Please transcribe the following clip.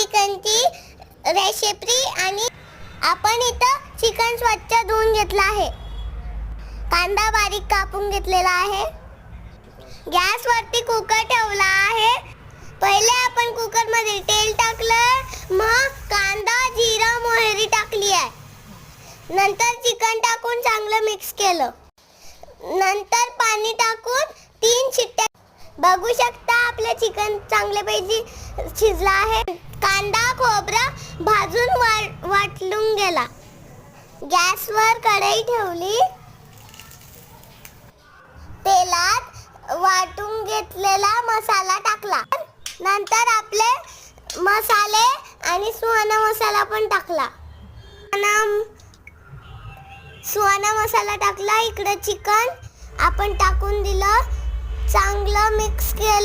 चिकनची रेसिपी आणि आपण इथं चिकन स्वच्छ धुवून घेतलं आहे. कांदा बारीक कापून घेतलेला आहे. गॅसवरती कुकर ठेवला आहे. पहिले आपण कुकरमध्ये तेल टाकलं, मग कांदा, जिरं, मोहरी टाकली आहे. नंतर चिकन टाकून चांगलं मिक्स केलं. नंतर पाणी टाकून 3 शिट्ट्या. बघू शकता आपले चिकन चांगल्यापैकी शिजला आहे. कांदा खोबरं भाजून वाटून गेला. गॅसवर कढई ठेवली. तेलात वाटून घेतलेला मसाला टाकला. नंतर आपले मसाले आणि सुहाना मसाला पण टाकला. सुहाना मसाला टाकला. इकडे चिकन आपण टाकून दिलं. चांगलं मिक्स